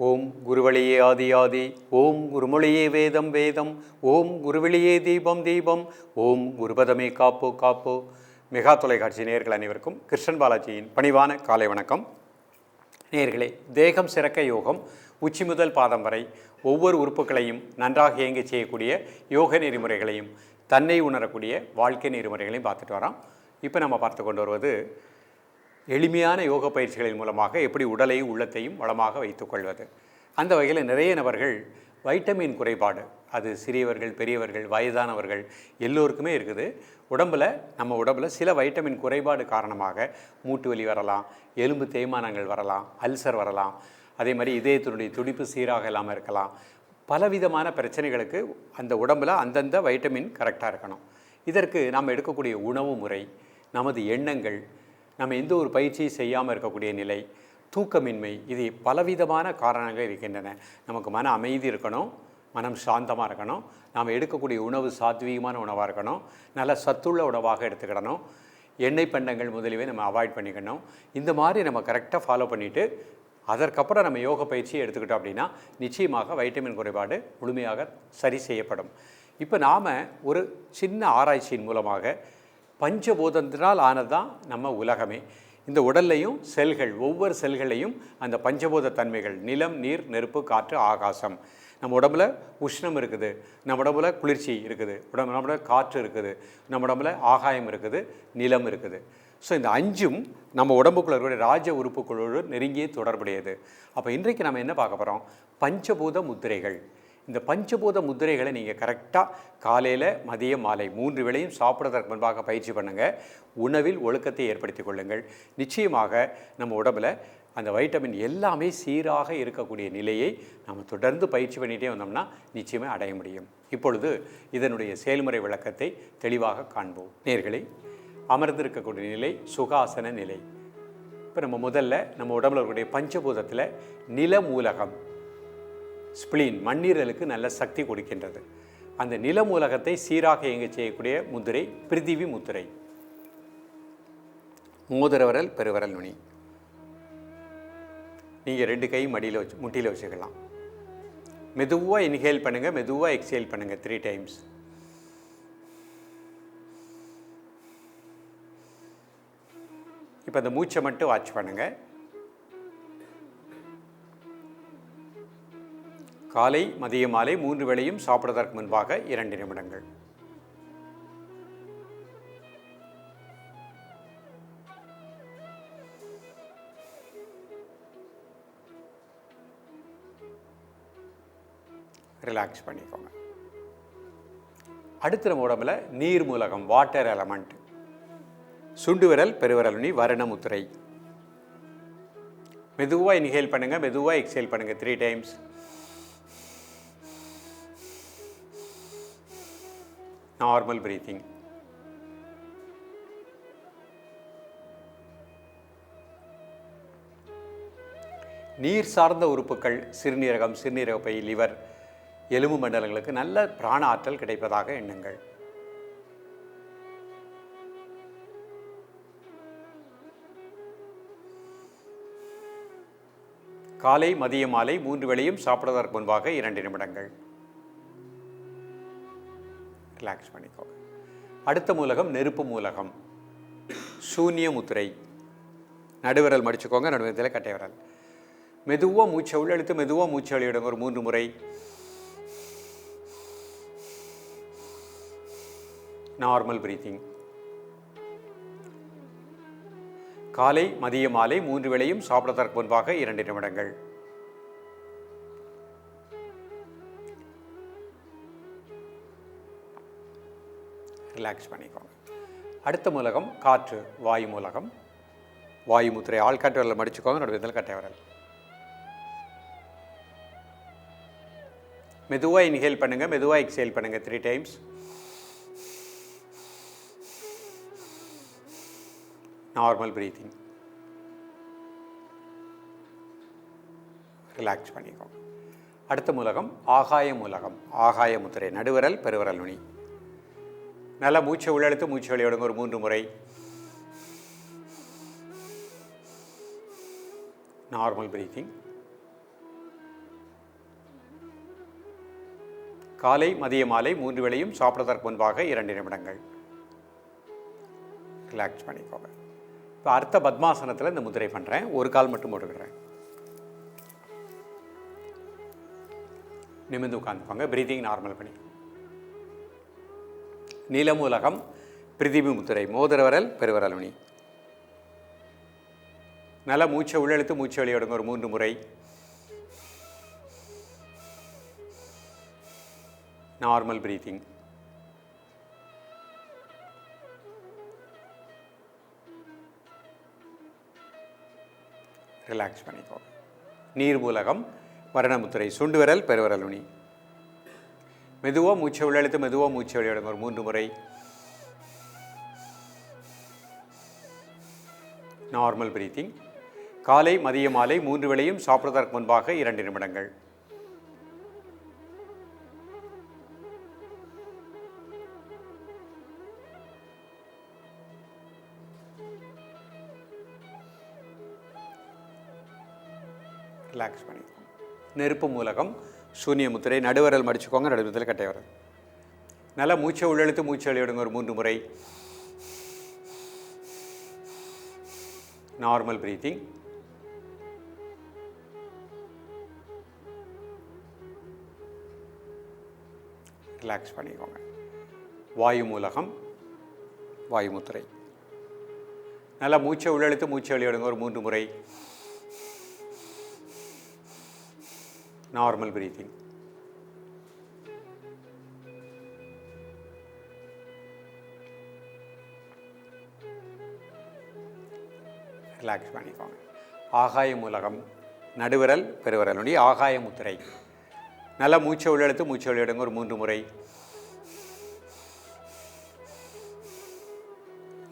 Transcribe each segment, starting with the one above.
ஓம் குருவழியே ஆதி ஆதி, ஓம் குருமொழியே வேதம் வேதம், ஓம் குருவெளியே தீபம் தீபம், ஓம் குருபதமே காப்பு காப்பு. மெகா தொலைக்காட்சி நேயர்கள் அனைவருக்கும் கிருஷ்ணன் பாலாஜியின் பணிவான காலை வணக்கம். நேயர்களே, தேகம் சிறக்க யோகம், உச்சி முதல் பாதம் வரை ஒவ்வொரு உறுப்புகளையும் நன்றாக இயங்க செய்யக்கூடிய யோக நெறிமுறைகளையும் தன்னை உணரக்கூடிய வாழ்க்கை நெறிமுறைகளையும் பார்த்துட்டு வரோம். இப்போ நம்ம பார்த்து கொண்டு வருவது எளிமையான யோக பயிற்சிகளின் மூலமாக எப்படி உடலையும் உள்ளத்தையும் வளமாக வைத்துக்கொள்வது. அந்த வகையில் நிறைய நபர்கள் வைட்டமின் குறைபாடு, அது சிறியவர்கள் பெரியவர்கள் வயதானவர்கள் எல்லோருக்குமே இருக்குது. நம்ம உடம்பில் சில வைட்டமின் குறைபாடு காரணமாக மூட்டு வலி வரலாம், எலும்பு தேய்மானங்கள் வரலாம், அல்சர் வரலாம், அதே மாதிரி இதயத்தினுடைய துடிப்பு சீராக இல்லாமல் இருக்கலாம். பலவிதமான பிரச்சனைகளுக்கு அந்த உடம்பில் அந்தந்த வைட்டமின் கரெக்டாக இருக்கணும். இதற்கு நாம் எடுக்கக்கூடிய உணவு முறை, நமது எண்ணங்கள், நம்ம எந்த ஒரு பயிற்சியை செய்யாமல் இருக்கக்கூடிய நிலை, தூக்கமின்மை, இது பலவிதமான காரணங்கள் இருக்கின்றன. நமக்கு மன அமைதி இருக்கணும், மனம் சாந்தமாக இருக்கணும், நாம் எடுக்கக்கூடிய உணவு சாத்வீகமான உணவாக இருக்கணும், நல்ல சத்துள்ள உணவாக எடுத்துக்கிடணும், எண்ணெய் பண்டங்கள் முதலியவை நம்ம அவாய்ட் பண்ணிக்கணும். இந்த மாதிரி நம்ம கரெக்டாக ஃபாலோ பண்ணிவிட்டு அதற்கப்புறம் நம்ம யோக பயிற்சியை எடுத்துக்கிட்டோம் அப்படின்னா நிச்சயமாக வைட்டமின் குறைபாடு முழுமையாக சரி செய்யப்படும். இப்போ நாம் ஒரு சின்ன ஆராய்ச்சியின் மூலமாக பஞ்சபூதத்தினால் ஆனது தான் நம்ம உலகமே. இந்த உடல்லையும் செல்கள், ஒவ்வொரு செல்களையும் அந்த பஞ்சபூத தன்மைகள், நிலம், நீர், நெருப்பு, காற்று, ஆகாசம். நம்ம உடம்புல உஷ்ணம் இருக்குது, நம்ம உடம்புல குளிர்ச்சி இருக்குது, நம்ம உடம்புல காற்று இருக்குது, நம்ம உடம்புல ஆகாயம் இருக்குது, நிலம் இருக்குது. ஸோ இந்த அஞ்சும் நம்ம உடம்புக்குள்ள இருக்கக்கூடிய ராஜ உறுப்புகளோடு நெருங்கிய தொடர்புடையது. அப்போ இன்றைக்கு நம்ம என்ன பார்க்க போகிறோம்? பஞ்சபூத முத்திரைகள். இந்த பஞ்சபூத முத்திரைகளை நீங்கள் கரெக்டாக காலையில், மதியம், மாலை 3 வேளையும் சாப்பிட்றதற்கு முன்பாக பயிற்சி பண்ணுங்கள். உணவில் ஒழுக்கத்தை ஏற்படுத்தி கொள்ளுங்கள். நிச்சயமாக நம்ம உடம்பில் அந்த வைட்டமின் எல்லாமே சீராக இருக்கக்கூடிய நிலையை நம்ம தொடர்ந்து பயிற்சி பண்ணிகிட்டே வந்தோம்னா நிச்சயமாக அடைய முடியும். இப்பொழுது இதனுடைய செயல்முறை விளக்கத்தை தெளிவாக காண்போம். நேயர்களே, அமர்ந்திருக்கக்கூடிய நிலை சுகாசன நிலை. இப்போ நம்ம முதல்ல நம்ம உடம்புல இருக்கக்கூடிய பஞ்சபூதத்தில் நிலமூலகம், ஸ்பிளீன், மண்ணீரலுக்கு நல்ல சக்தி கொடுக்கின்றது. அந்த நிலமூலகத்தை சீராக இயங்க செய்யக்கூடிய முத்திரை பிரிதிவி முத்திரை. மோதிரவரல், பெருவரல் நுனி. நீங்கள் 2 கை மடியில் வச்சு முட்டியில் வச்சுக்கலாம். மெதுவாக இன்ஹேல் பண்ணுங்கள், மெதுவாக எக்ஸேல் பண்ணுங்கள் 3 டைம்ஸ். இப்போ அந்த மூச்சை மட்டும் வாட்ச் பண்ணுங்கள். காலை, மதியம், மாலை 3 வேளையும் சாப்பிடுவதற்கு முன்பாக 2 நிமிடங்கள். ரிலாக்ஸ் பண்ணிக்கோங்க. அடுத்து நம்ம உடம்புல நீர் மூலகம், வாட்டர் எலமெண்ட். சுண்டு விரல், பெருவிரல் நுனி, வரண முத்திரை. மெதுவாக இன்ஹேல் பண்ணுங்கள், மெதுவாக எக்ஸேல் பண்ணுங்கள் 3 டைம்ஸ். Normal breathing. நீர் சார்ந்த உறுப்புகள், சிறுநீரகம், சிறுநீரகப்பை, லிவர், எலும்பு மண்டலங்களுக்கு நல்ல பிராண ஆற்றல் கிடைப்பதாக எண்ணுங்கள். காலை, மதியம், மாலை 3 வேளையும் சாப்பிடுவதற்கு முன்பாக 2 நிமிடங்கள். ரிலாக்ஸ் பண்ணிக்கோங்க. அடுத்த மூலகம் நெருப்பு மூலகம், சூன்ய முத்திரை. நடுவிரல் மடிச்சுக்கோங்க, நடுவிரத்தில் கட்டை விரல். மெதுவாக மூச்சை உள்ளெழுத்து, மெதுவாக மூச்சை வெளியிடுங்க ஒரு 3 முறை. Normal breathing. காலை, மதியம், மாலை 3 வேளையும் சாப்பிடுவதற்கு முன்பாக 2 நிமிடங்கள். ரிலாக்ஸ் பண்ணிக்கோங்க. அடுத்த மூலகம் காற்று, வாயு மூலகம், வாயு முத்திரை. ஆள்காட்டு விரல் மடிச்சுக்கோங்க, நடுவில் கட்டை விரல். மெதுவாக இன்ஹேல் பண்ணுங்கள், மெதுவாக எக்ஸேல் பண்ணுங்கள் 3 டைம்ஸ். Normal breathing. ரிலாக்ஸ் பண்ணிக்கோங்க. அடுத்த மூலகம் ஆகாய மூலகம், ஆகாய முத்திரை. நடுவிரல், பெருவிரல் நுனி. நல்லா மூச்சை உள்ளெழுத்து மூச்சு வெளியிடுங்க ஒரு 3 முறை. Normal breathing. காலை மதிய மாலை 3 வேளையும் சாப்பிட்றதற்கு முன்பாக 2 நிமிடங்கள். ரிலாக்ஸ் பண்ணிக்கோங்க. இப்போ அர்த்த பத்மாசனத்தில் இந்த முதிரை பண்ணுறேன். ஒரு கால் மட்டும் போட்டுக்கிறேன். நிமிர்ந்து உட்காந்துக்கோங்க. பிரீதிங் நார்மல் பண்ணிக்கோங்க. நீலமூலகம் பிரிதிவி முத்திரை. மோதிர விரல் பெருவிரல் நுனி. நல்லா மூச்சை உள்ளெழுத்து மூச்சை வெளியிடுங்க ஒரு 3 முறை. Normal breathing. ரிலாக்ஸ் பண்ணிக்கோங்க. நீர்மூலகம் வரணமுத்திரை. சுண்டு விரல் பெருவிரல் நுனி. மெதுவாக மூச்சை உள்ளெழுத்து மெதுவாக மூச்சை வெளியிடுங்க ஒரு 3 முறை. Normal breathing. காலை மதிய மாலை 3 வேளையும் சாப்பிட்றதற்கு முன்பாக 2 நிமிடங்கள். ரிலாக்ஸ் பண்ணிக்கோங்க. நெருப்பு மூலகம் சூன்ய முத்திரை. நடுவரல் மடிச்சுக்கோங்க. நடுவரத்தில் கட்டை வரல். நல்லா மூச்சை உள்ளெழுத்து மூச்சை வெளியிடுங்க ஒரு 3 முறை. Normal breathing. ரிலாக்ஸ் பண்ணிக்கோங்க. வாயு மூலகம் வாயு முத்திரை. நல்லா மூச்சை உள்ளெழுத்து மூச்சை வெளியிடுங்க ஒரு 3 முறை. Normal breathing. ரிலாக்ஸ் பண்ணிக்கோங்க. ஆகாய மூலகம் நடுவிரல் பெருவிரல் நுனி. ஆகாய முத்திரை. நல்லா மூச்சை உள்ளெழுத்து மூச்சை வெளியிடுங்க ஒரு 3 முறை.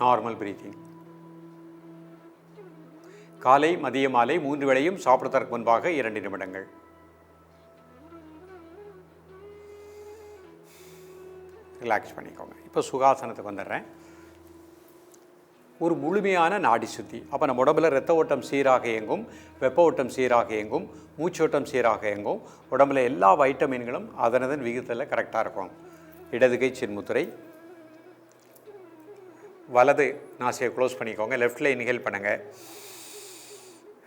Normal breathing. காலை மதிய மாலை 3 வேளையும் சாப்பிட்றதற்கு முன்பாக 2 நிமிடங்கள். ரிலாக்ஸ் பண்ணிக்கோங்க. இப்போ சுகாசனத்துக்கு வந்துடுறேன். ஒரு முழுமையான நாடி சுத்தி. அப்போ நம்ம உடம்புல இரத்த ஓட்டம் சீராக இயங்கும், வெப்ப ஓட்டம் சீராக இயங்கும், மூச்சோட்டம் சீராக இயங்கும். உடம்புல எல்லா வைட்டமின்களும் அதனதன் விகிதத்தில் கரெக்டாக இருக்கும். இடது கை சின்முத்திரை. வலது நாசியை க்ளோஸ் பண்ணிக்கோங்க. லெஃப்டில் இன்ஹேல் பண்ணுங்கள்.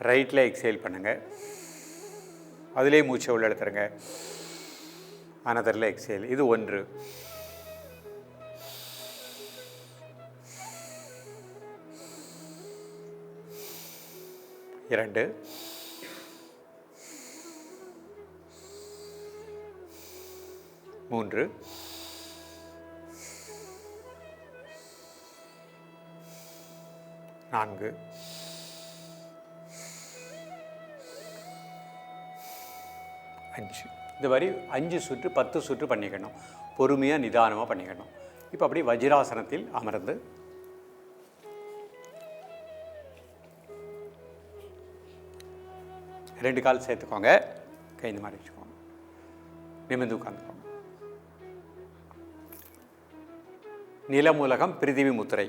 ரைட்டில் எக்ஸேல் பண்ணுங்கள். அதிலே மூச்சை உள்ள எடுத்துருங்க. அனதரில் எக்ஸேல். இது 1. 2. 3. 4. 5. இந்த மாதிரி 5 சுற்று 10 சுற்று பண்ணிக்கணும். பொறுமையாக நிதானமாக பண்ணிக்கணும். இப்போ அப்படி வஜ்ராசனத்தில் அமர்ந்து ரெண்டு கால் சேர்த்துக்கோங்க. கை இந்த மாதிரி வச்சுக்கோங்க. நிமிர்ந்து உட்காந்துக்கோங்க. நிலமூலகம் பிரிதிவி முத்திரை.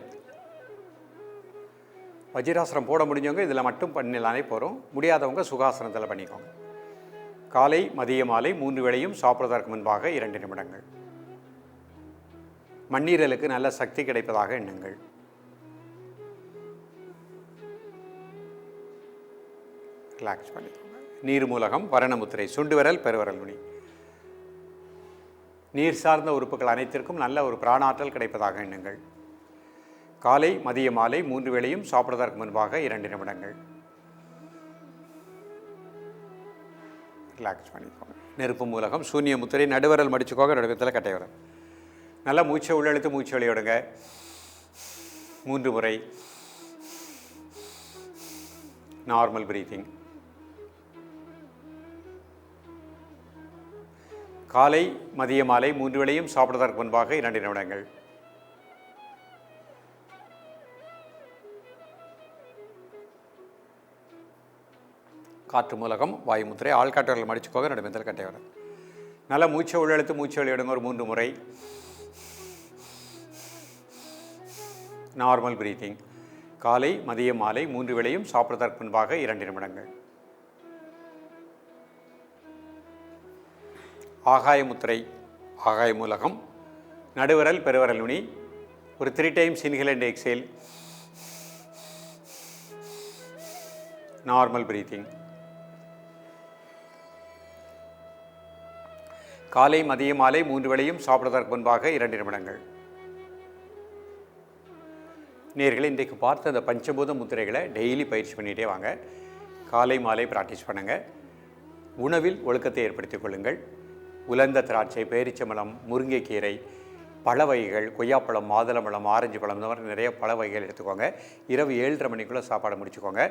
வஜ்ராசனம் போட முடிஞ்சவங்க இதில் மட்டும் பண்ணினாலே போகிறோம். முடியாதவங்க சுகாசனத்தில் பண்ணிக்கோங்க. காலை மதிய மாலை 3 வேளையும் சாப்பிட்றதற்கு முன்பாக 2 நிமிடங்கள். மண்ணீரலுக்கு நல்ல சக்தி கிடைப்பதாக எண்ணுங்கள். ரிலாக்ஸ் பண்ணிக்கோங்க. நீர்மூலகம் வரணமுத்திரை. சுண்டு விரல் பெருவிரல் நுனி. நீர் சார்ந்த உறுப்புகள் அனைத்திற்கும் நல்ல ஒரு பிராணாற்றல் கிடைப்பதாக எண்ணுங்கள். காலை மதிய மாலை 3 வேளையும் சாப்பிட்றதற்கு முன்பாக 2 நிமிடங்கள். ரிலாக்ஸ் பண்ணிக்கோங்க. நெருப்பு மூலகம் சூன்ய முத்திரை. நடுவரல் மடிச்சுக்கோங்க. நடுவத்தில் கட்டை வரல். நல்லா மூச்சை உள்ளெழுத்து மூச்சு வெளியிடுங்க 3 முறை. Normal breathing. காலை மதிய மாலை 3 வேளையும் சாப்பிட்றதற்கு முன்பாக 2 நிமிடங்கள். காற்று மூலகம் வாயு முத்திரை. ஆள்காட்டு விரல் மடிச்சுக்கோங்க. நடுமத்தில் கட்டை வரல். நல்லா மூச்சை உள்ளெழுத்து மூச்சு வெளியிடுங்க ஒரு 3 முறை. Normal breathing. காலை மதிய மாலை 3 வேளையும் சாப்பிட்றதற்கு முன்பாக 2 நிமிடங்கள். ஆகாய முத்திரை. ஆகாய மூலகம், நடுவிரல் பெருவிரல் நுனி. ஒரு 3 times inhale and exhale. Normal breathing. காலை மதிய மாலை 3 வேளையும் சாப்பிடுவதற்கு முன்பாக 2 நிமிடங்கள். நேயர்களே, இன்றைக்கு பார்த்த அந்த பஞ்சபூத முத்திரைகளை டெய்லி பயிற்சி பண்ணிகிட்டே வாங்க. காலை மாலை ப்ராக்டிஸ் பண்ணுங்கள். உணவில் ஒழுக்கத்தை ஏற்படுத்திக் கொள்ளுங்கள். உலர்ந்த திராட்சை, பேரிச்சம்பழம், முருங்கைக்கீரை, பழ வகைகள், கொய்யாப்பழம், மாதுளம்பழம், ஆரஞ்சு பழம், இந்த மாதிரி நிறைய பழ வகைகள் எடுத்துக்கோங்க. இரவு 7:30 மணிக்குள்ளே சாப்பாடு முடிச்சுக்கோங்க.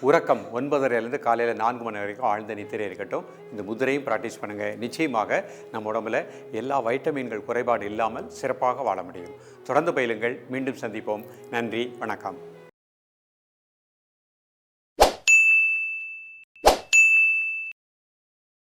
உறக்கம் 9:30 காலையில் 4 மணி வரைக்கும் ஆழ்ந்த நித்திரை இருக்கட்டும். இந்த முதிரையும் ப்ராக்டிஸ் பண்ணுங்கள். நிச்சயமாக நம்ம உடம்புல எல்லா வைட்டமின்கள் குறைபாடு இல்லாமல் சிறப்பாக வாழ முடியும். தொடர்ந்து பயிலுங்கள். மீண்டும் சந்திப்போம். நன்றி, வணக்கம்.